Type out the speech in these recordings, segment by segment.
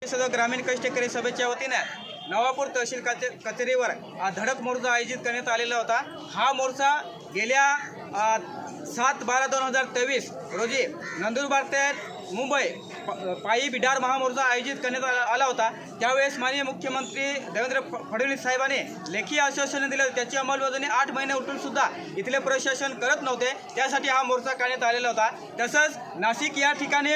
सदर ग्रामीण कष्टकरी सभेच्या वतीने नवापूर तहसील कचेरीवर धडक मोर्चा आयोजित करण्यात आलेला होता। हा मोर्चा गेल्या 7/12/2023 रोजी नंदुरबार ते मुंबई पायी बिडार महामोर्चा आयोजित करण्यात आला होता। त्यावेळेस माननीय मुख्यमंत्री देवेंद्र फडणवीस साहेबांनी लेखी आश्वासन दिलं, त्याची अंमलबजावणी 8 महिने उलटून सुद्धा इथले प्रशासन करत नव्हते। त्यासाठी हा मोर्चा काढण्यात आलेला होता। तसंच नाशिक या ठिकाणी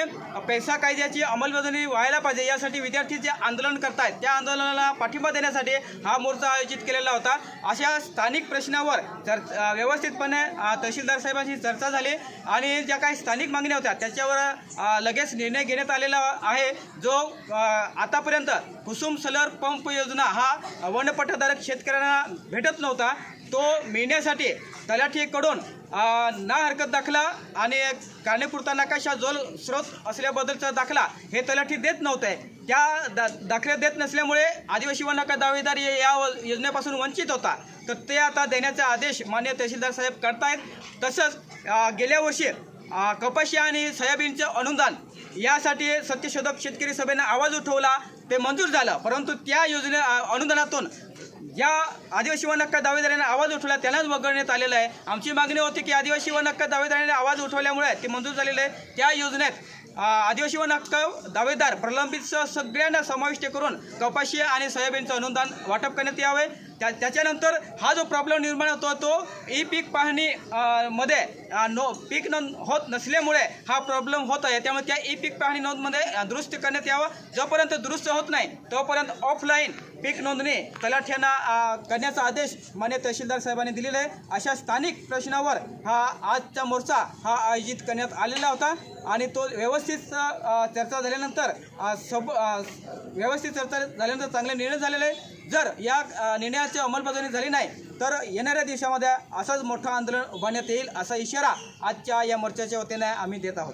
पैसा कायद्याची अंमलबजावणी व्हायला पाहिजे यासाठी विद्यार्थी जे आंदोलन करतायत त्या आंदोलनाला पाठिंबा देण्यासाठी हा मोर्चा आयोजित केलेला होता। अशा स्थानिक प्रश्नावर व्यवस्थितपणे तहसीलदार साहेबांशी चर्चा झाली आणि ज्या काही स्थानिक मागण्या होत्या त्याच्यावर लगेच निर्णय घेण्यात आलेला आहे। जो आतापर्यंत कुसुम सोलर पंप योजना हा वनपट्टाधारक शेतकऱ्यांना भेटत नव्हता, तो मिळण्यासाठी तलाठीकडून ना हरकत दाखला आणि कारणीपुरता नकाशा जल स्रोत असल्याबद्दलचा दाखला हे तलाठी देत नव्हते। त्या दाखले देत नसल्यामुळे आदिवासी वन हक्क दावेदार या योजनेपासून वंचित होता, तर ते आता देण्याचा आदेश माननीय तहसीलदार साहेब करतायत। तसंच गेल्या वर्षी कपाशी आणि सोयाबीनचे अनुदान यासाठी सत्यशोधक शेतकरी सभेने आवाज उठवला, ते मंजूर झालं, परंतु त्या अनुदानातून ज्या आदिवासी वन हक्क दावेदारांनी आवाज उठवला त्यांनाच वगळण्यात आलेलं आहे। आमची मागणी होती की आदिवासी वन हक्क दावेदारांनी आवाज उठवल्यामुळे ते मंजूर झालेले आहे। त्या योजनेत आदिवासी वन हक्क दावेदार प्रलंबित सगळ्यांना समाविष्ट करून कपाशी आणि सोयाबीनचं अनुदान वाटप करण्यात यावे। त्याच्यानंतर हा जो प्रॉब्लेम निर्माण होतो तो ई पीक पाहणी मध्ये पीक नोंद होत नसल्यामुळे हा प्रॉब्लेम होत आहे। त्यामुळे त्या ई पीक पाहणी नोंदमध्ये दुरुस्ती करण्यात यावं। जोपर्यंत दुरुस्त होत नाही तोपर्यंत ऑफलाईन पीक नोंदणी तलाठ्यांना करण्याचा आदेश माननीय तहसीलदार साहेबांनी दिलेला आहे। अशा स्थानिक प्रश्नावर हा आजचा मोर्चा हा आयोजित करण्यात आलेला होता आणि तो व्यवस्थित चर्चा झाल्यानंतर चांगले निर्णय झालेले आहे। जर या निर्णयाची अंमलबजावणी झाली नाही तर येणाऱ्या दिवसामध्ये असंच मोठं आंदोलन उभारण्यात येईल असा इशारा आजच्या या मोर्चाच्या वतीने आम्ही देत आहोत।